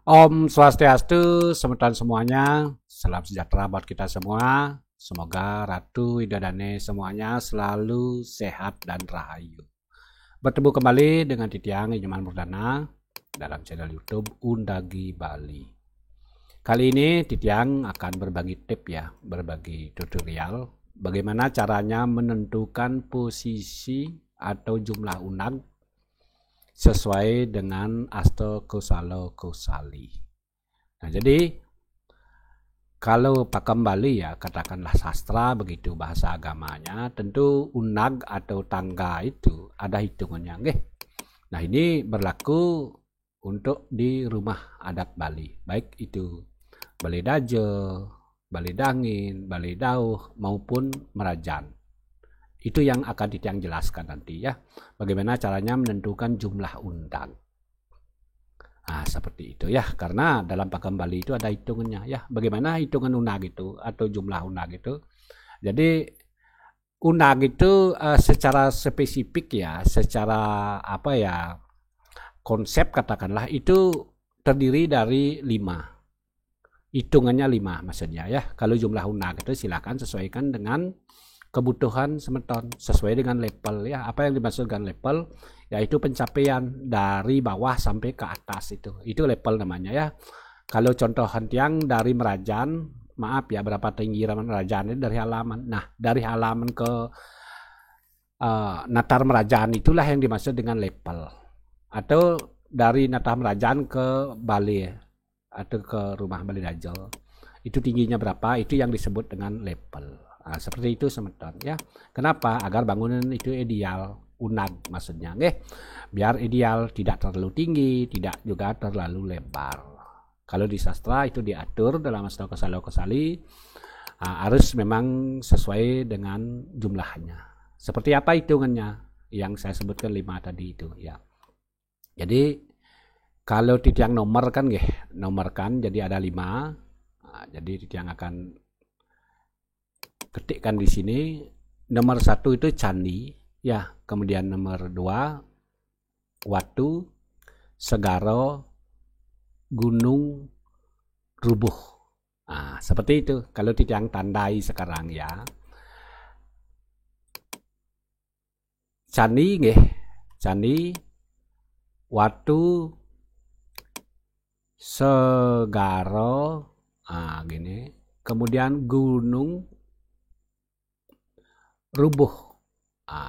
Om Swastiastu, semeton semuanya. Salam sejahtera buat kita semua. Semoga Ratu Widodane semuanya selalu sehat dan rahayu. Bertemu kembali dengan Titiang Inyoman Murdana dalam channel YouTube Undagi Bali. Kali ini Titiang akan berbagi tip ya, berbagi tutorial bagaimana caranya menentukan posisi atau jumlah unag sesuai dengan Asto Kusalo Kusali. Nah, jadi kalau pakem Bali ya, katakanlah sastra begitu bahasa agamanya, tentu unag atau tangga itu ada hitungannya, nggih. Nah, ini berlaku untuk di rumah adat Bali, baik itu Bali Daje, Bali Dangin, Bali Dauh maupun Merajan. Itu yang akan Titiang jelaskan nanti ya. Bagaimana caranya menentukan jumlah undang. Nah, seperti itu ya. Karena dalam pakem Bali itu ada hitungannya ya. Bagaimana hitungan unag itu atau jumlah unag itu. Jadi unag itu secara spesifik ya, secara apa ya, konsep katakanlah itu terdiri dari 5. Hitungannya 5 maksudnya ya. Kalau jumlah unag itu silakan sesuaikan dengan kebutuhan semeton sesuai dengan level ya. Apa yang dimaksudkan level yaitu pencapaian dari bawah sampai ke atas, itu level namanya ya. Kalau contoh hentiang dari Merajan, maaf ya, berapa tinggi Merajan ini dari halaman. Nah, dari halaman ke Natar Merajan itulah yang dimaksud dengan level. Atau dari Natar Merajan ke Bali atau ke rumah Bali Dajjal, itu tingginya berapa, itu yang disebut dengan level. Nah, seperti itu semeton ya. Kenapa? Agar bangunan itu ideal, unag maksudnya, nggih. Biar ideal, tidak terlalu tinggi, tidak juga terlalu lebar. Kalau di sastra itu diatur dalam Asto Kusalo Kusali, harus memang sesuai dengan jumlahnya. Seperti apa hitungannya? Yang saya sebutkan 5 tadi itu ya. Jadi kalau Titiang nomor kan nggih, nomorkan jadi ada 5. Nah, jadi Titiang akan ketikkan di sini. Nomor 1 itu candi ya, kemudian nomor 2 watu, segaro, gunung, rubuh. Nah, seperti itu kalau Titiang tandai sekarang ya. Candi nggih, candi, watu, segaro, gini. Kemudian gunung, rubuh.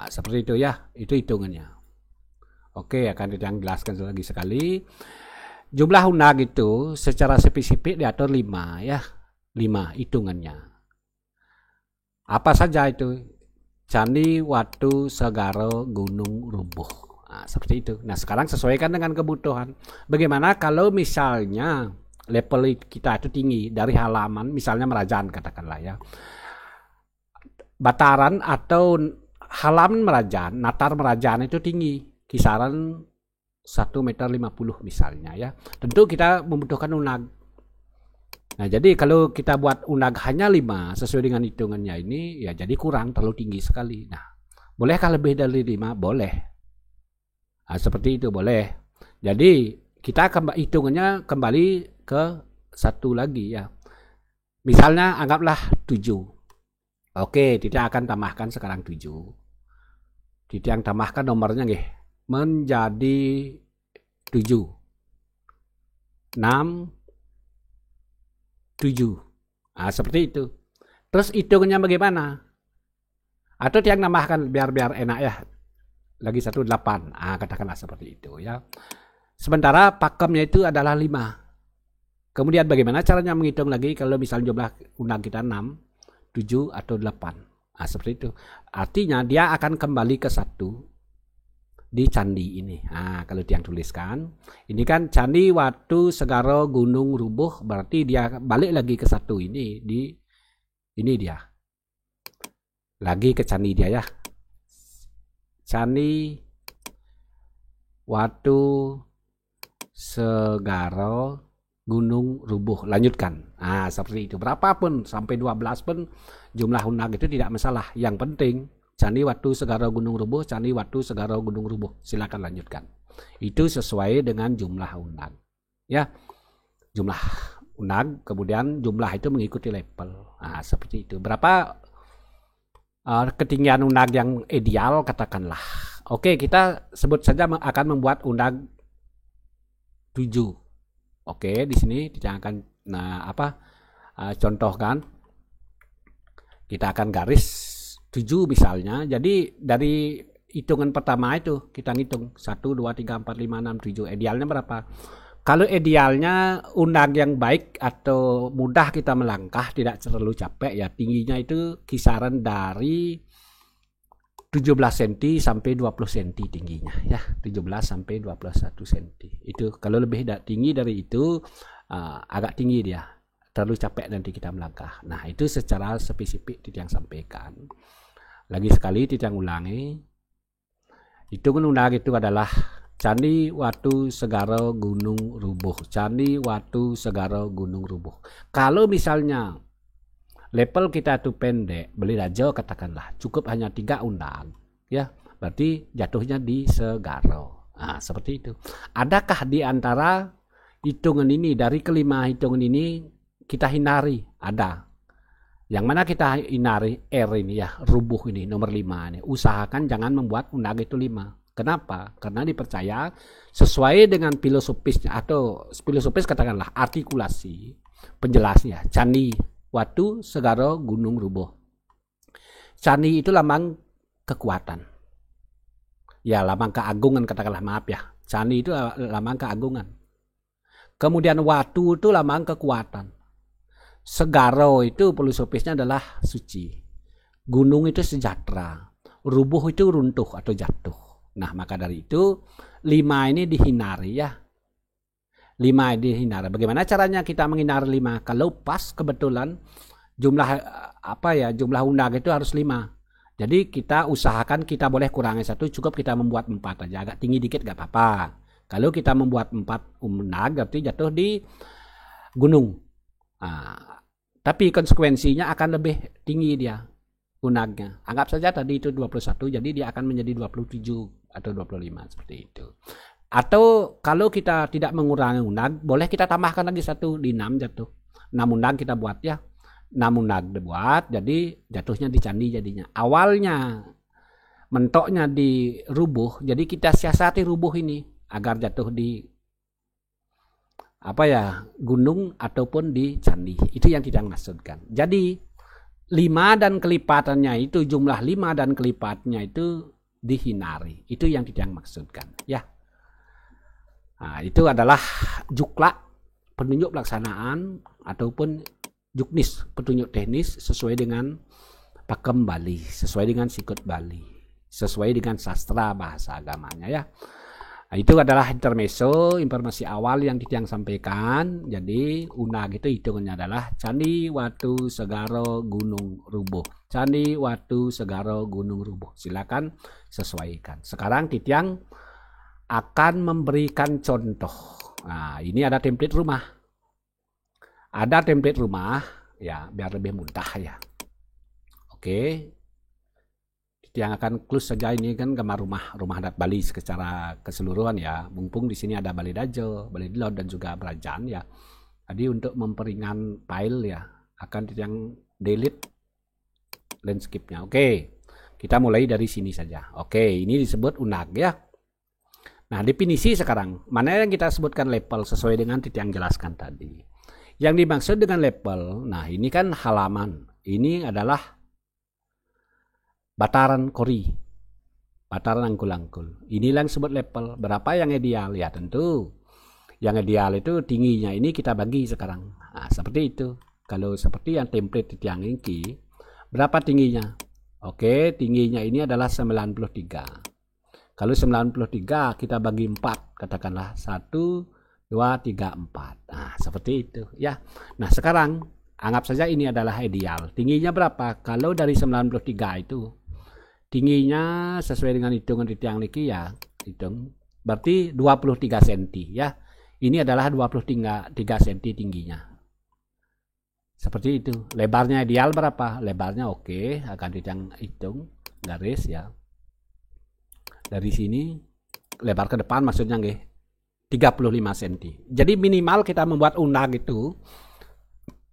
Seperti itu ya, itu hitungannya. Oke, akan Titiang jelaskan lagi sekali. Jumlah unag itu secara spesifik diatur 5 ya. 5 hitungannya. Apa saja itu? Candi, watu, segaro, gunung, rubuh. Seperti itu. Nah, sekarang sesuaikan dengan kebutuhan. Bagaimana kalau misalnya level kita itu tinggi dari halaman, misalnya Merajan katakanlah ya. Bataran atau halaman Merajan, Natar Merajan itu tinggi, kisaran 1,50 meter misalnya ya. Tentu kita membutuhkan unag. Nah, jadi kalau kita buat unag hanya 5 sesuai dengan hitungannya ini ya, jadi kurang, terlalu tinggi sekali. Nah, bolehkah lebih dari 5? Boleh. Nah, seperti itu boleh. Jadi kita hitungannya kembali ke 1 lagi ya. Misalnya anggaplah 7. Oke, Titiang akan tambahkan sekarang 7. Titiang tambahkan nomornya nggih menjadi 7. 6, 7. Seperti itu. Terus hitungannya bagaimana? Atau Tiang tambahkan biar enak ya. Lagi 1, 8. Katakanlah seperti itu ya. Sementara pakemnya itu adalah 5. Kemudian bagaimana caranya menghitung lagi kalau misalnya jumlah unag kita 6, 7 atau 8. Seperti itu. Artinya dia akan kembali ke 1 di candi ini. Kalau Tiang tuliskan, ini kan candi, watu, segaro, gunung, rubuh, berarti dia balik lagi ke 1 ini di ini dia. Lagi ke candi dia ya. Candi, watu, segaro, gunung, rubuh, lanjutkan. Seperti itu. Berapapun sampai 12 pun jumlah unag itu tidak masalah. Yang penting candi, watu, segaro, gunung, rubuh, candi, watu, segaro, gunung, rubuh. Silakan lanjutkan. Itu sesuai dengan jumlah unag. Ya. jumlah unag, kemudian jumlah itu mengikuti level. Nah, seperti itu. Berapa ketinggian unag yang ideal katakanlah. Oke, kita sebut saja akan membuat unag 7. Oke, di sini kita akan contohkan. Kita akan garis 7 misalnya. Jadi dari hitungan pertama itu kita ngitung 1, 2, 3, 4, 5, 6, 7. Idealnya berapa? Kalau idealnya unag yang baik atau mudah kita melangkah, tidak terlalu capek ya, tingginya itu kisaran dari 17 cm sampai 20 cm tingginya ya, 17 sampai 21 cm. Itu kalau lebih tinggi dari itu agak tinggi dia, terlalu capek nanti kita melangkah. Nah, itu secara spesifik Titiang sampaikan. Lagi sekali Titiang ulangi. Hitungan unag itu adalah Candi Watu Segara Gunung Rubuh. Candi Watu Segara Gunung Rubuh. Kalau misalnya level kita itu pendek, beli aja katakanlah cukup hanya 3 unag, ya berarti jatuhnya di Segaro. Nah, seperti itu. Adakah di antara hitungan ini, dari kelima hitungan ini kita hindari? Ada. Yang mana kita hindari? R ini ya, rubuh ini, nomor 5 ini. Usahakan jangan membuat unag itu 5. Kenapa? Karena dipercaya sesuai dengan filosofisnya, atau filosofis katakanlah artikulasi penjelasnya, Candi Watu Segara Gunung Rubuh. Candi itu lambang kekuatan. Ya, lambang keagungan katakanlah, maaf ya. Candi itu lambang keagungan. Kemudian Watu itu lambang kekuatan. Segara itu filosofisnya adalah suci. Gunung itu sejahtera. Rubuh itu runtuh atau jatuh. Nah, maka dari itu 5 ini dihindari ya. 5 dihindari. Bagaimana caranya kita menghindari 5? Kalau pas kebetulan jumlah jumlah unag itu harus 5. Jadi kita usahakan kita boleh kurangi 1, cukup kita membuat 4 aja. Agak tinggi dikit gak apa-apa. Kalau kita membuat 4 unag berarti jatuh di gunung. Tapi konsekuensinya akan lebih tinggi dia unagnya. Anggap saja tadi itu 21, jadi dia akan menjadi 27 atau 25 seperti itu. Atau kalau kita tidak mengurangi unag, boleh kita tambahkan lagi 1 di 6 jatuh. 6 unag kita buat ya. 6 unag dibuat, jadi jatuhnya di candi jadinya. Awalnya mentoknya di rubuh, jadi kita siasati rubuh ini agar jatuh di gunung ataupun di candi. Itu yang tidak maksudkan. Jadi 5 dan kelipatannya itu, jumlah 5 dan kelipatnya itu dihindari. Itu yang tidak maksudkan ya. Nah, itu adalah juklak, penunjuk pelaksanaan, ataupun juknis, petunjuk teknis sesuai dengan pakem Bali, sesuai dengan sikut Bali, sesuai dengan sastra bahasa agamanya ya. Nah, itu adalah intermezzo, informasi awal yang Titiang sampaikan. Jadi unag itu hitungannya adalah Candi Watu Segara Gunung Rubuh. Candi Watu Segara Gunung Rubuh. Silakan sesuaikan. Sekarang Titiang akan memberikan contoh. Nah, ini ada template rumah. Ada template rumah ya, biar lebih mudah ya. Oke. Yang akan close saja ini kan gambar rumah adat Bali secara keseluruhan ya. Mumpung di sini ada Bali Dajo, Bali Dilot dan juga Berajaan ya. Jadi untuk memperingan file ya, akan yang delete landscape-nya. Oke. Kita mulai dari sini saja. Oke, ini disebut unag ya. Nah, definisi sekarang, mana yang kita sebutkan level sesuai dengan yang jelaskan tadi. Yang dimaksud dengan level, nah ini kan halaman. Ini adalah bataran kori, bataran angkul-angkul. Inilah yang disebut level. Berapa yang ideal? Ya tentu yang ideal itu tingginya ini kita bagi sekarang. Nah, seperti itu. Kalau seperti yang template yang ini, berapa tingginya? Oke, tingginya ini adalah 93. Kalau 93 kita bagi 4, katakanlah 1, 2, 3, 4. Nah, seperti itu ya. Nah, sekarang anggap saja ini adalah ideal. Tingginya berapa? Kalau dari 93 itu tingginya sesuai dengan hitungan Titiang niki ya, hitung berarti 23 cm ya. Ini adalah 23 cm tingginya. Seperti itu. Lebarnya ideal berapa? Lebarnya oke, akan Titiang hitung garis ya. Dari sini lebar ke depan maksudnya nggih. 35 cm. Jadi minimal kita membuat unag itu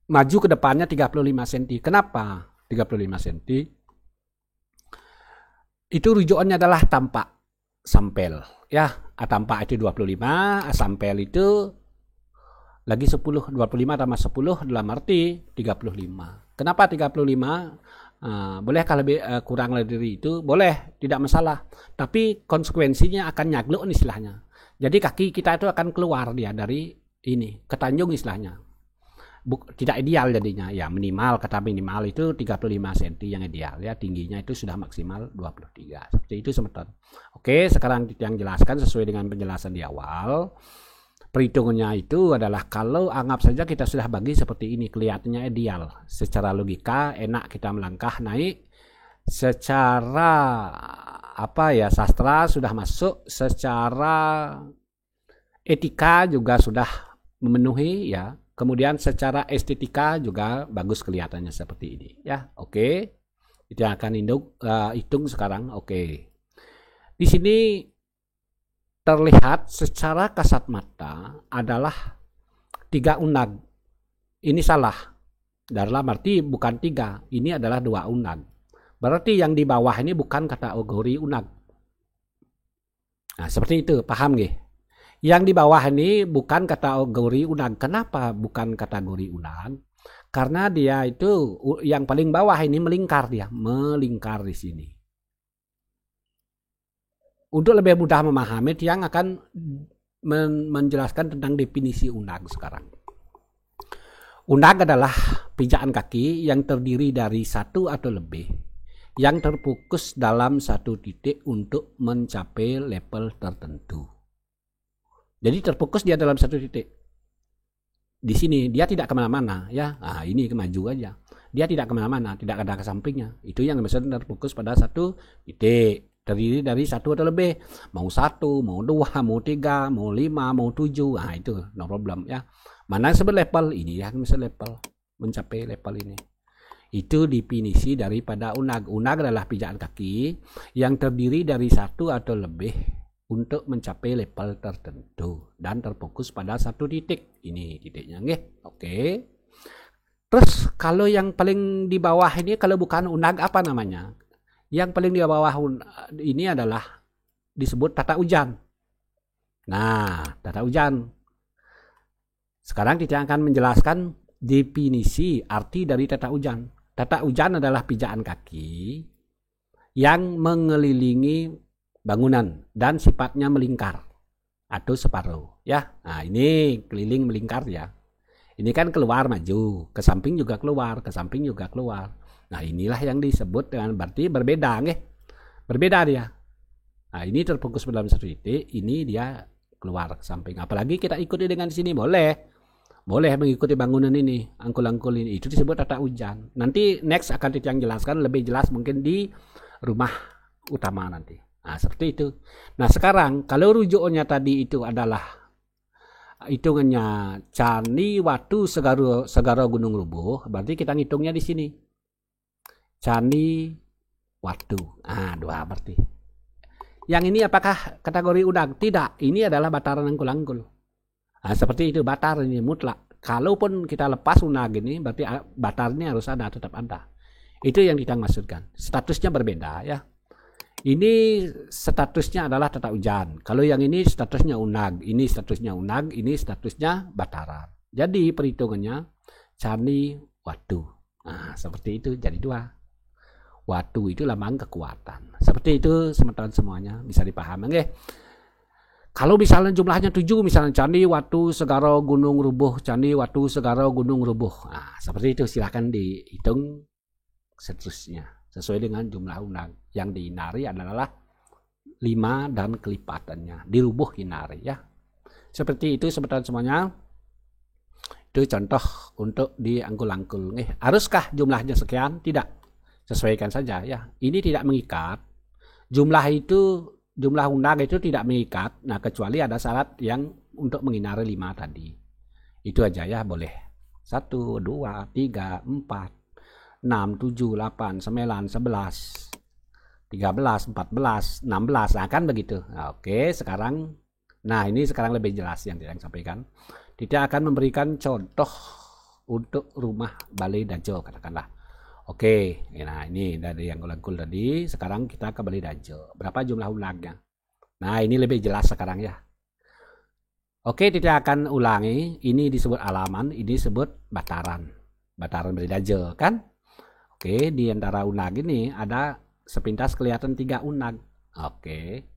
maju ke depannya 35 cm. Kenapa 35 cm? Itu rujukannya adalah tampak sampel. Ya, tampak itu 25, sampel itu lagi 10, 25 tambah 10 dalam arti 35. Kenapa 35? Bolehkah lebih kurang dari itu? Boleh, tidak masalah. Tapi konsekuensinya akan nyagluk istilahnya. Jadi kaki kita itu akan keluar dia dari ini, ketanjung istilahnya. Tidak ideal jadinya. Ya minimal, kata minimal itu 35 cm yang ideal. Ya tingginya itu sudah maksimal 23. Seperti itu semeton. Oke, sekarang yang jelaskan sesuai dengan penjelasan di awal. Perhitungannya itu adalah kalau anggap saja kita sudah bagi seperti ini, kelihatannya ideal. Secara logika enak kita melangkah naik. Secara sastra sudah masuk, secara etika juga sudah memenuhi ya. Kemudian secara estetika juga bagus kelihatannya seperti ini ya. Oke. Itu yang akan hitung sekarang. Oke. Di sini terlihat secara kasat mata adalah 3 unag. Ini salah. Dalam arti bukan 3, ini adalah 2 unag. Berarti yang di bawah ini bukan kategori unag. Nah, seperti itu, paham nggih? Yang di bawah ini bukan kategori unag. Kenapa bukan kategori unag? Karena dia itu yang paling bawah ini melingkar melingkar di sini. Untuk lebih mudah memahami, yang akan menjelaskan tentang definisi unag sekarang. Unag adalah pijakan kaki yang terdiri dari 1 atau lebih yang terfokus dalam satu titik untuk mencapai level tertentu. Jadi terfokus dia dalam satu titik. Di sini dia tidak kemana-mana ya. Nah, ini kemaju aja. Dia tidak kemana-mana, tidak ada ke sampingnya. Itu yang misalnya terfokus pada satu titik. Terdiri dari 1 atau lebih. Mau 1, mau 2, mau 3, mau 5, mau 7. Nah itu no problem ya. Mana yang level ini ya, misalnya level. Mencapai level ini. Itu definisi daripada unag. Unag adalah pijakan kaki yang terdiri dari 1 atau lebih untuk mencapai level tertentu dan terfokus pada satu titik. Ini titiknya, nggih. Oke. Terus kalau yang paling di bawah ini kalau bukan unag apa namanya? Yang paling di bawah ini adalah disebut tata ujan. Nah, tata ujan. Sekarang kita akan menjelaskan definisi arti dari tata ujan. Tata ujan adalah pijakan kaki yang mengelilingi bangunan dan sifatnya melingkar atau separuh ya. Nah, ini keliling melingkar ya. Ini kan keluar maju, ke samping juga keluar, ke samping juga keluar. Nah, inilah yang disebut dengan berarti berbeda nggih. Berbeda dia. Nah, ini terfokus dalam satu titik, ini dia keluar ke samping. Apalagi kita ikuti dengan sini boleh. Boleh mengikuti bangunan ini, angkul-angkul ini. Itu disebut tata ujan. Nanti next akan yang jelaskan lebih jelas mungkin di rumah utama nanti. Nah, seperti itu. Nah, sekarang kalau rujukannya tadi itu adalah hitungannya Candi Watu Segara Gunung Rubuh, berarti kita ngitungnya di sini. Candi Watu. Nah, 2 berarti. Yang ini apakah kategori unag? Tidak. Ini adalah bataran angkul-angkul. Nah, seperti itu, batar ini mutlak. Kalaupun kita lepas unag ini, berarti batarnya harus ada, tetap ada. Itu yang kita maksudkan. Statusnya berbeda ya. Ini statusnya adalah tata ujan. Kalau yang ini statusnya unag, ini statusnya unag, ini statusnya bataran. Jadi perhitungannya Candi Watu. Nah, seperti itu jadi 2. Watu itu lambang kekuatan. Seperti itu teman-teman semuanya bisa dipahami nggih. Kalau misalnya jumlahnya 7, misalnya Candi Watu Segara Gunung Rubuh, Candi Watu Segara Gunung Rubuh. Nah, seperti itu silakan dihitung seterusnya sesuai dengan jumlah unag. Yang dihinari adalah 5 dan kelipatannya. Dirubuh hinari ya. Seperti itu teman-teman semuanya. Itu contoh untuk diangkul-angkul. Haruskah jumlahnya sekian? Tidak. Sesuaikan saja ya. Ini tidak mengikat. Jumlah unag itu tidak mengikat. Nah, kecuali ada syarat yang untuk menghindari 5 tadi. Itu aja ya, boleh. 1, 2, 3, 4, 6, 7, 8, 9, 11, 13, 14, 16. Nah, kan begitu. Nah, oke, sekarang Nah, ini sekarang lebih jelas yang Tiang sampaikan. Tiang akan memberikan contoh untuk rumah Balai Dajo, katakanlah. Oke, nah ini dari yang kulangkul tadi, sekarang kita ke Balai Dajo. Berapa jumlah unagnya? Nah, ini lebih jelas sekarang ya. Oke, Tiang akan ulangi. Ini disebut alaman, ini disebut bataran. Bataran Balai Dajo, kan? Oke, di antara unag ini ada sepintas kelihatan 3 unag. Oke.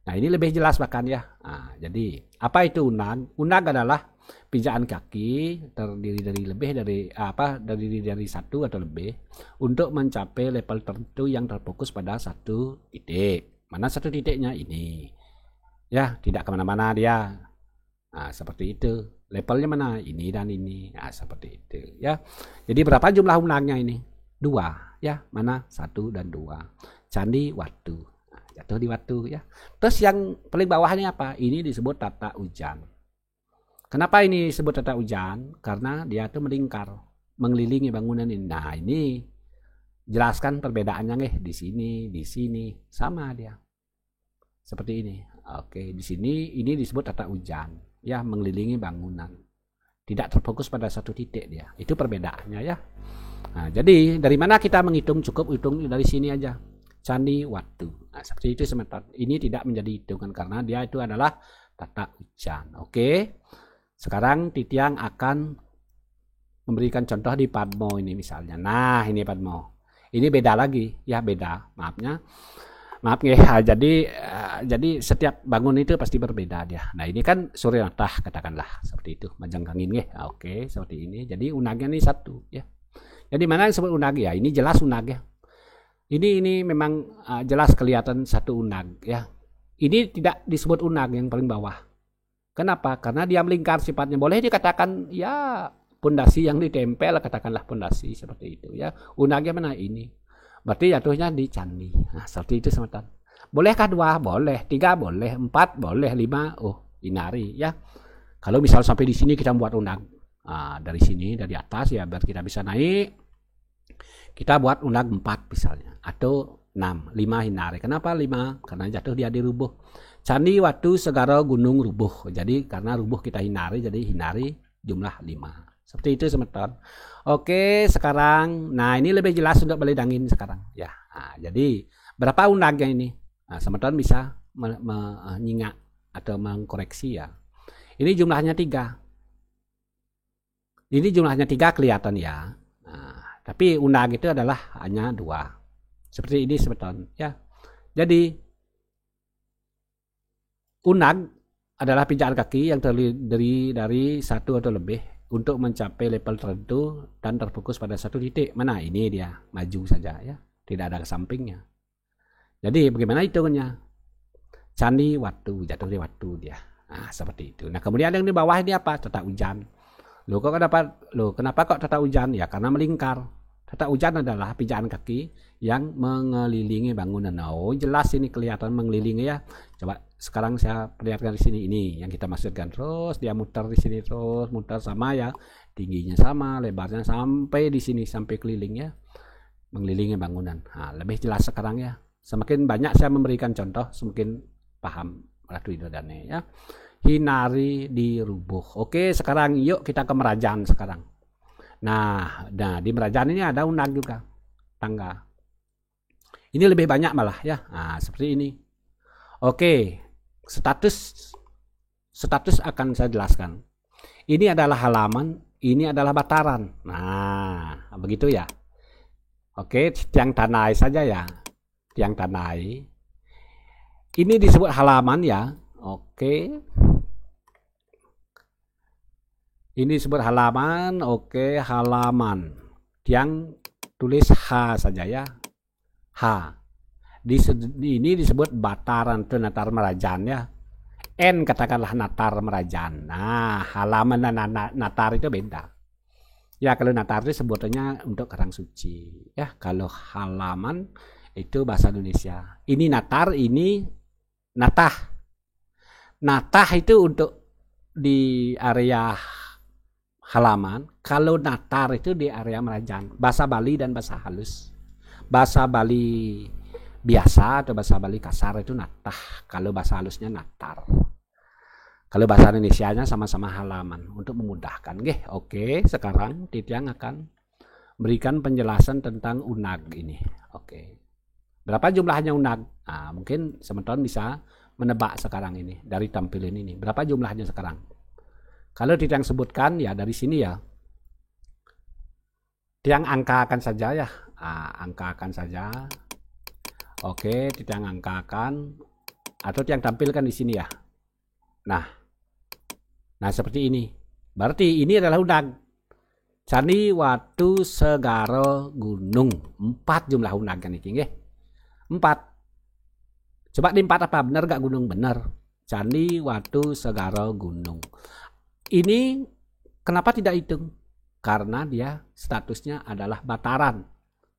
Nah, ini lebih jelas bahkan ya. Nah, jadi apa itu unag? Unag adalah pijaan kaki terdiri dari satu atau lebih untuk mencapai level tertentu yang terfokus pada satu titik. Mana satu titiknya ini? Ya, tidak kemana-mana dia. Nah, seperti itu. Levelnya mana? Ini dan ini. Nah, seperti itu. Ya. Jadi berapa jumlah unagnya ini? 2. Ya, mana? 1 dan 2. Candi Watu. Jatuh di Watu ya. Terus yang paling bawahnya apa? Ini disebut tata ujan. Kenapa ini disebut tata ujan? Karena dia tuh melingkar, mengelilingi bangunan ini. Nah, ini jelaskan perbedaannya nih di sini sama dia. Seperti ini. Oke, di sini ini disebut tata ujan, ya, mengelilingi bangunan. Tidak terfokus pada satu titik dia. Itu perbedaannya ya. Nah, jadi dari mana kita menghitung? Cukup hitung dari sini aja. Candi Watu. Nah, seperti itu sementara. Ini tidak menjadi hitungan karena dia itu adalah tata ujan. Oke. Sekarang Titiang akan memberikan contoh di Padmo ini misalnya. Nah, ini Padmo. Ini beda lagi, ya beda. Maaf ya. Jadi setiap bangun itu pasti berbeda dia. Nah, ini kan Surya Natah katakanlah seperti itu. Majang Kangin ya. Oke, seperti ini. Jadi unagnya ini 1 ya. Jadi mana yang disebut unag ya? Ini jelas unag ya. Ini memang jelas kelihatan 1 unag ya. Ini tidak disebut unag yang paling bawah. Kenapa? Karena dia melingkar sifatnya. Boleh dikatakan ya pondasi yang ditempel, katakanlah pondasi seperti itu ya. Unagnya mana ini? Berarti jatuhnya di candi. Nah, seperti itu semetan. Bolehkah 2? Boleh. 3 boleh. 4 boleh. 5 inari ya. Kalau misal sampai di sini kita buat unag. Dari sini, dari atas ya biar kita bisa naik. Kita buat unag 4 misalnya. Atau 6. 5 hinari. Kenapa 5? Karena jatuh dia di rubuh. Candi Watu Segara Gunung Rubuh. Jadi karena rubuh kita hinari. Jadi hinari jumlah 5. Seperti itu semeton. Oke, sekarang. Nah, ini lebih jelas untuk Balai Dangin sekarang. Ya. Nah, jadi berapa unagnya ini? Nah, semeton bisa mengingat atau mengkoreksi ya. Ini jumlahnya 3. Ini jumlahnya 3 kelihatan ya. Tapi unag itu adalah hanya 2. Seperti ini semeton ya. Jadi unag adalah pijaan kaki yang terdiri dari 1 atau lebih untuk mencapai level tertentu dan terfokus pada satu titik. Mana? Ini dia, maju saja ya. Tidak ada ke sampingnya. Jadi bagaimana hitungannya? Candi Watu, jatuh di Watu dia. Nah, seperti itu. Nah, kemudian yang di bawah ini apa? Tata ujan. Kenapa kok tata ujan? Ya karena melingkar. Tata ujan adalah pijaan kaki yang mengelilingi bangunan. Oh, jelas ini kelihatan mengelilingi ya. Coba sekarang saya perlihatkan di sini. Ini yang kita maksudkan. Terus dia muter di sini, terus muter sama ya. Tingginya sama, lebarnya sampai di sini, sampai keliling ya. Mengelilingi bangunan. Nah, lebih jelas sekarang ya. Semakin banyak saya memberikan contoh, semakin paham Ratu Widodane ya. Hinari di Rubuh. Oke, sekarang yuk kita ke Merajaan sekarang. Nah di Merajaan ini ada unag juga, tangga. Ini lebih banyak malah ya. Nah, seperti ini. Oke, status akan saya jelaskan. Ini adalah halaman, ini adalah bataran. Nah, begitu ya. Oke, tiang tanai saja ya. Tiang tanai. Ini disebut halaman ya. Oke. Ini disebut halaman. Oke, halaman. Tiang tulis H saja ya. H. Ini disebut bataran itu Natar Merajaan ya. N katakanlah Natar Merajaan. Nah, halaman dan Natar itu beda. Ya, kalau Natar itu sebutannya untuk Karang Suci. Ya, kalau halaman itu bahasa Indonesia. Ini Natar, ini Natah. Natah itu untuk di area halaman. Kalau Natar itu di area Merajaan. Bahasa Bali dan bahasa halus. Bahasa Bali biasa atau bahasa Bali kasar itu Natah. Kalau bahasa halusnya Natar. Kalau bahasa Indonesianya sama-sama halaman untuk memudahkan. Oke, sekarang Titiang akan berikan penjelasan tentang unag ini. Oke. Berapa jumlahnya unag? Nah, mungkin teman-teman bisa menebak sekarang ini dari tampilan ini. Berapa jumlahnya sekarang? Kalau Titiang sebutkan ya dari sini ya. Titiang angkakan saja ya. Angkakan saja. Oke, Titiang angkakan atau Titiang tampilkan di sini ya. Nah seperti ini. Berarti ini adalah unag. Candi, Watu, Segara, Gunung. 4 jumlah unag kan ini, nggih. 4. Coba di 4 apa? Benar gak gunung? Benar. Candi, Watu, Segara, Gunung. Ini kenapa tidak hitung? Karena dia statusnya adalah bataran.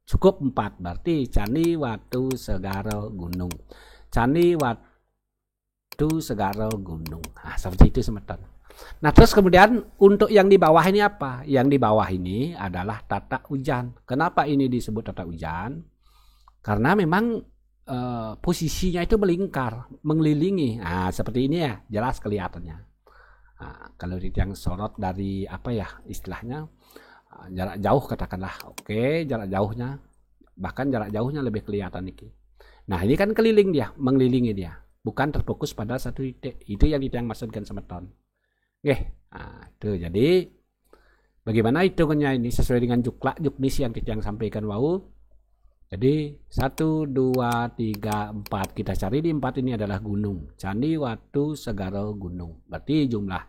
Cukup 4. Berarti Candi, Watu, Segara, Gunung. Candi, Watu, Segara, Gunung. Nah, seperti itu teman-teman. Nah terus kemudian untuk yang di bawah ini apa? Yang di bawah ini adalah tata ujan. Kenapa ini disebut tata ujan? Karena memang posisinya itu melingkar, mengelilingi. Nah seperti ini ya, jelas kelihatannya. Nah, kalau yang sorot dari apa ya istilahnya jarak jauh katakanlah. Oke, jarak jauhnya, bahkan jarak jauhnya lebih kelihatan nih. Nah ini kan keliling dia, mengelilingi dia, bukan terfokus pada satu titik. Itu yang Titiang maksudkan semeton. Nah, itu jadi bagaimana hitungannya ini sesuai dengan juknis yang Titiang sampaikan wau. Jadi 1, 2, 3, 4 kita cari di 4 ini adalah gunung. Candi, Watu, Segara, Gunung. Berarti jumlah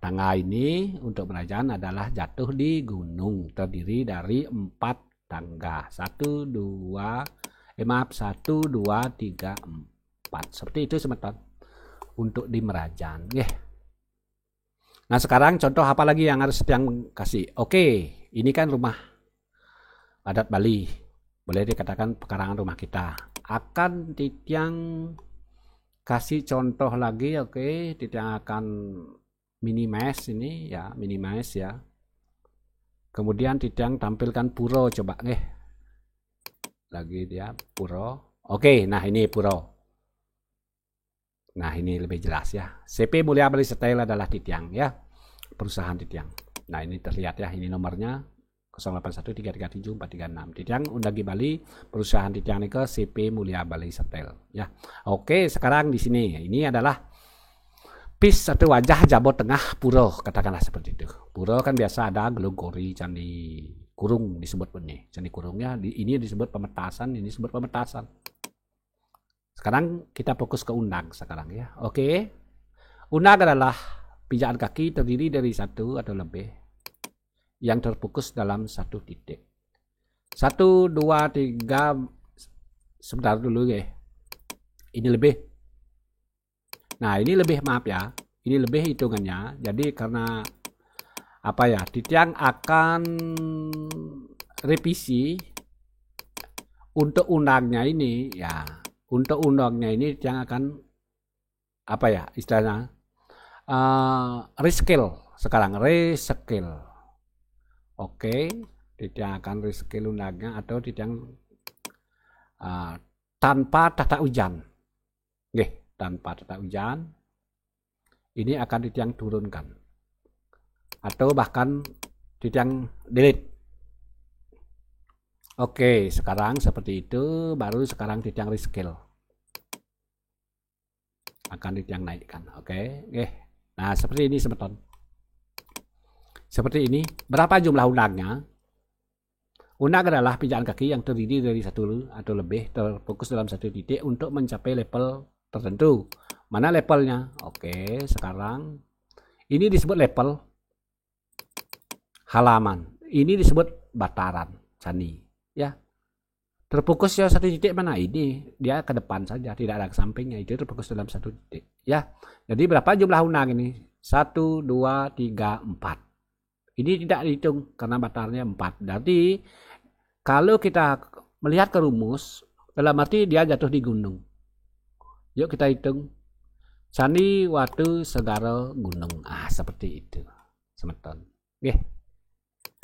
tangga ini untuk kerajaan adalah jatuh di gunung. Terdiri dari 4 tangga. 1, 2, 3, 4. Seperti itu semeton untuk di Merajaan. Nah sekarang contoh apa lagi yang harus Titiang kasih? Oke, ini kan rumah adat Bali. Boleh dikatakan pekarangan rumah kita. Akan Titiang kasih contoh lagi. Oke, Titiang akan minimize ini ya, minimize ya. Kemudian Titiang tampilkan puro coba lagi dia puro. Oke, nah ini puro. Nah ini lebih jelas ya. CP Mulia Bali Style adalah Titiang ya, perusahaan Titiang. Nah ini terlihat ya, ini nomornya 0813374436. Titiang Undagi Bali, perusahaan Titiang ini ke CP Mulia Bali Style ya. Oke, sekarang di sini ini adalah pis atau wajah Jabo Tengah Puro, katakanlah seperti itu. Puro kan biasa ada Gelonggori, Candi Kurung disebut ini. Candi Kurungnya ini disebut pemetasan, ini disebut pemetasan. Sekarang kita fokus ke unag sekarang ya. Oke. Unag adalah pijakan kaki terdiri dari 1 atau lebih yang terfokus dalam satu titik. 1, 2, 3. Sebentar dulu ya. Ini lebih. Nah, ini lebih, maaf ya. Ini lebih hitungannya. Jadi karena apa ya? Titiang akan revisi untuk unagnya ini ya. Untuk unagnya ini yang akan apa ya istilahnya rescale sekarang, rescale. Oke, Titiang akan rescale unagnya atau Titiang tanpa tata ujan. Tanpa tata ujan ini akan Titiang turunkan atau bahkan Titiang delete. Oke, sekarang seperti itu, baru sekarang Titiang rescale. Akan Titiang naikkan. Oke. Nah, seperti ini semeton. Seperti ini. Berapa jumlah unagnya? Unag adalah pijakan kaki yang terdiri dari 1 atau lebih terfokus dalam satu titik untuk mencapai level tertentu. Mana levelnya? Oke, sekarang ini disebut level halaman. Ini disebut bataran candi. Ya, terfokus ya satu titik mana ini, dia ke depan saja, tidak ada ke sampingnya, itu terfokus dalam satu titik ya. Jadi berapa jumlah unag ini? 1, 2, 3, 4. Ini tidak dihitung karena batarnya 4. Jadi kalau kita melihat ke rumus, dalam arti dia jatuh di gunung. Yuk kita hitung. Candi, Watu, Segara, Gunung. Seperti itu semeton.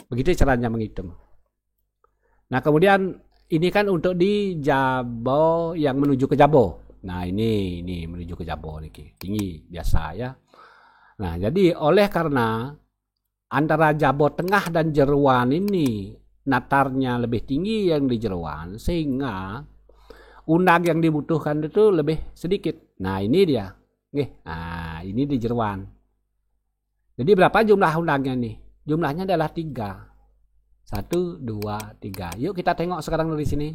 Begitu caranya menghitung. Nah kemudian ini kan untuk di Jabo yang menuju ke Jabo. Nah ini menuju ke Jabo nih, tinggi biasa ya. Nah, jadi oleh karena antara Jawa Tengah dan Jeruan ini natarnya lebih tinggi yang di Jeruan, sehingga undag yang dibutuhkan itu lebih sedikit. Nah, ini dia. Nah, ini di Jeruan. Jadi berapa jumlah undangnya nih? Jumlahnya adalah 3. 1, 2, 3. Yuk kita tengok sekarang dari sini.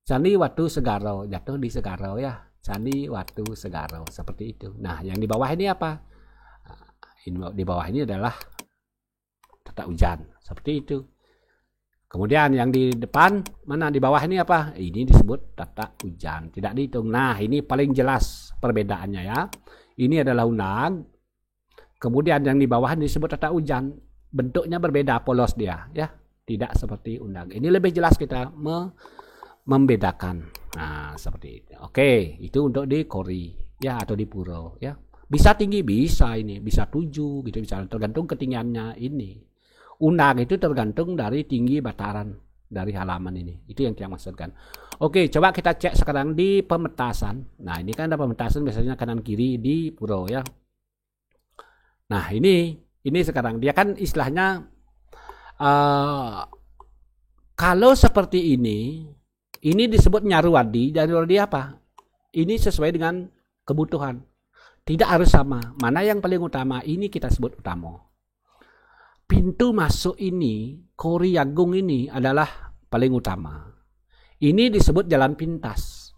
Candi Watu Segaro, jatuh di Segaro ya. Candi Watu Segaro, seperti itu. Nah, yang di bawah ini apa? Di bawah ini adalah tata hujan, seperti itu. Kemudian yang di depan, mana di bawah ini apa? Ini disebut tata hujan, tidak dihitung. Nah, ini paling jelas perbedaannya ya. Ini adalah undag. Kemudian yang di bawah ini disebut tata hujan. Bentuknya berbeda, polos dia ya. Tidak seperti undag. Ini lebih jelas kita membedakan. Nah, seperti itu. Oke, itu untuk di Kori ya, atau di Puro ya. Bisa tinggi, bisa ini, bisa 7 gitu, bisa tergantung ketinggiannya ini. Undag itu tergantung dari tinggi bataran dari halaman ini. Itu yang kita maksudkan. Oke, coba kita cek sekarang di pemetasan. Nah, ini kan ada pemetasan biasanya kanan kiri di Puro ya. Nah, ini sekarang dia kan istilahnya kalau seperti ini disebut nyaruwadi. Nyaruwadi apa? Ini sesuai dengan kebutuhan. Tidak harus sama. Mana yang paling utama? Ini kita sebut utama. Pintu masuk ini, Kori Agung ini adalah paling utama. Ini disebut jalan pintas.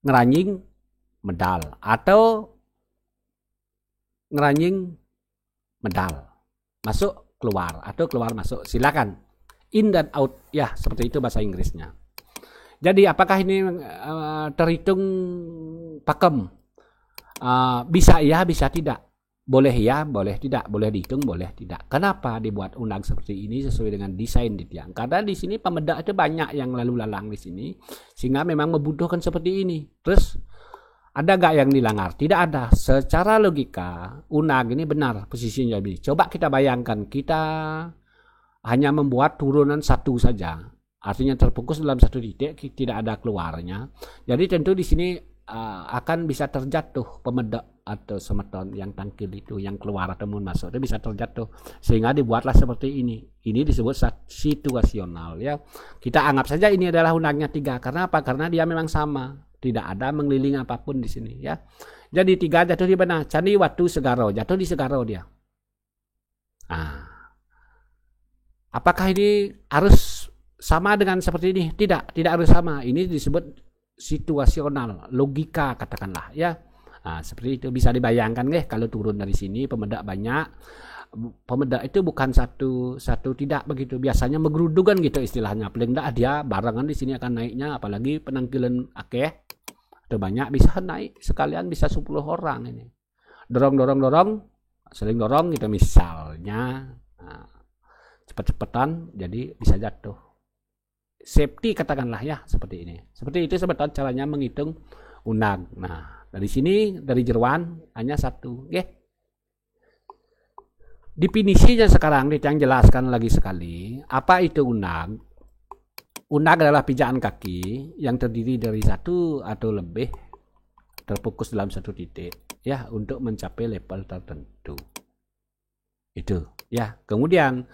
Ngeranying medal. Atau ngeranying medal. Masuk, keluar. Atau keluar, masuk. Silakan. In dan out. Ya, seperti itu bahasa Inggrisnya. Jadi apakah ini terhitung pakem? Bisa ya, bisa tidak. Boleh ya, boleh tidak. Boleh dihitung, boleh tidak. Kenapa dibuat undang seperti ini sesuai dengan desain di tiang? Karena di sini pemedak itu banyak yang lalu lalang di sini, sehingga memang membutuhkan seperti ini. Terus ada gak yang dilanggar? Tidak ada. Secara logika, undang ini benar posisinya. Coba kita bayangkan, kita hanya membuat turunan satu saja. Artinya terfokus dalam satu titik, tidak ada keluarnya. Jadi tentu di sini akan bisa terjatuh pemedak atau semeton yang tangkil itu, yang keluar atau masuk itu bisa terjatuh, sehingga dibuatlah seperti ini. Ini disebut situasional ya. Kita anggap saja ini adalah undangnya 3. Karena apa? Karena dia memang sama, tidak ada mengeliling apapun di sini ya. Jadi 3 jatuh di mana? Candi Watu Segaro, jatuh di Segaro dia. Apakah ini harus sama dengan seperti ini? Tidak harus sama. Ini disebut situasional, logika katakanlah ya. Seperti itu bisa dibayangkan kalau turun dari sini pemedak banyak. Pemedak itu bukan satu tidak begitu. Biasanya menggerudukan gitu istilahnya. Paling enggak dia barengan di sini akan naiknya, apalagi penangkilan akeh atau banyak bisa naik sekalian bisa 10 orang ini. Dorong, saling dorong gitu misalnya. Cepet-cepetan jadi bisa jatuh. Safety katakanlah ya, seperti ini. Seperti itu sebetulnya caranya menghitung undang. Nah, dari sini dari jeruan hanya 1. Definisinya sekarang kita jelaskan lagi sekali. Apa itu undang? Undang adalah pijakan kaki yang terdiri dari 1 atau lebih terfokus dalam satu titik ya, untuk mencapai level tertentu. Itu ya. Kemudian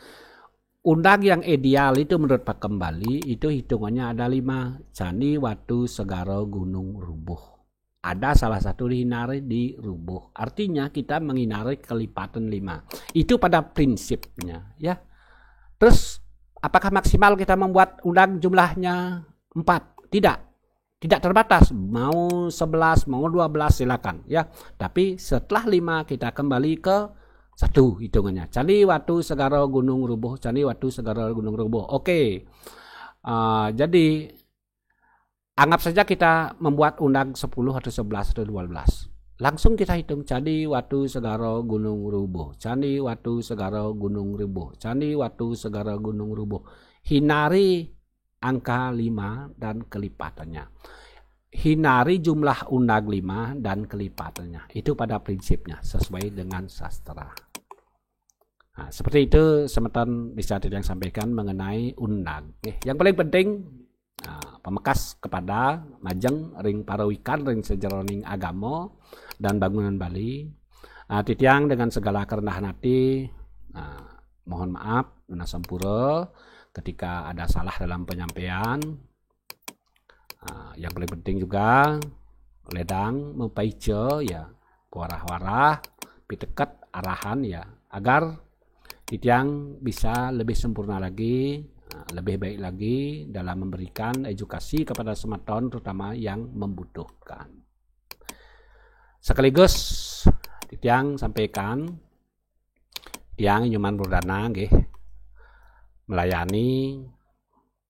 undang yang ideal itu menurut Pak Kembali itu hitungannya ada 5. Candi Watu Segaro Gunung Rubuh. Ada salah satu dihinari di Rubuh. Artinya kita menghinari kelipatan 5. Itu pada prinsipnya ya. Terus apakah maksimal kita membuat undang jumlahnya 4? Tidak terbatas. Mau 11, mau 12 silakan ya. Tapi setelah 5 kita kembali ke 1 hitungannya. Candi Watu Segaro Gunung Rubuh. Candi Watu Segaro Gunung Rubuh. Oke. Jadi anggap saja kita membuat undang 10 atau 11 atau 12. Langsung kita hitung Candi Watu Segaro Gunung Rubuh. Candi Watu Segaro Gunung Rubuh. Candi Watu Segaro Gunung Rubuh. Hinari angka 5 dan kelipatannya. Hinari jumlah undang 5 dan kelipatannya. Itu pada prinsipnya sesuai dengan sastra. Nah, seperti itu semeton bisa yang sampaikan mengenai undang. Yang paling penting pemekas kepada Majeng ring Parawikan ring sejeroning agama dan bangunan Bali. Titiang dengan segala kerendahan hati mohon maaf nuna sampura ketika ada salah dalam penyampaian. Yang paling penting juga ledang mempaice ya warah-warah pitekat arahan ya agar titiang bisa lebih sempurna lagi, lebih baik lagi dalam memberikan edukasi kepada sematon terutama yang membutuhkan. Sekaligus titiang sampaikan tiang Nyuman Perdana nggih melayani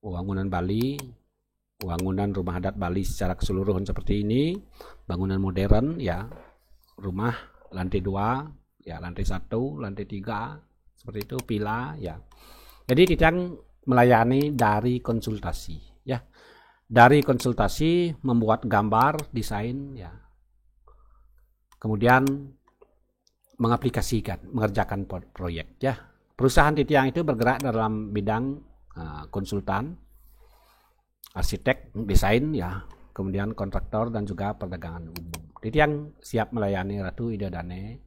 wangunan Bali, wangunan rumah adat Bali secara keseluruhan seperti ini, bangunan modern ya, rumah lantai 2, ya lantai 1, lantai 3, seperti itu, villa ya. Jadi titiang melayani dari konsultasi ya. Dari konsultasi membuat gambar, desain ya. Kemudian mengaplikasikan, mengerjakan proyek ya. Perusahaan titiang itu bergerak dalam bidang konsultan, arsitek, desain ya, kemudian kontraktor dan juga perdagangan umum. Titiang siap melayani Ratu Ida Dane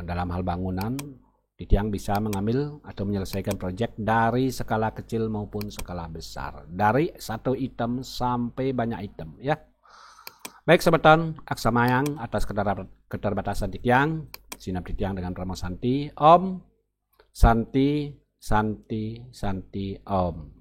dalam hal bangunan. Titiang bisa mengambil atau menyelesaikan proyek dari skala kecil maupun skala besar, dari satu item sampai banyak item ya. Baik sobetan, aksamayang atas keterbatasan titiang, sinap titiang dengan Ramo Santi, Om Santi Santi Santi Om.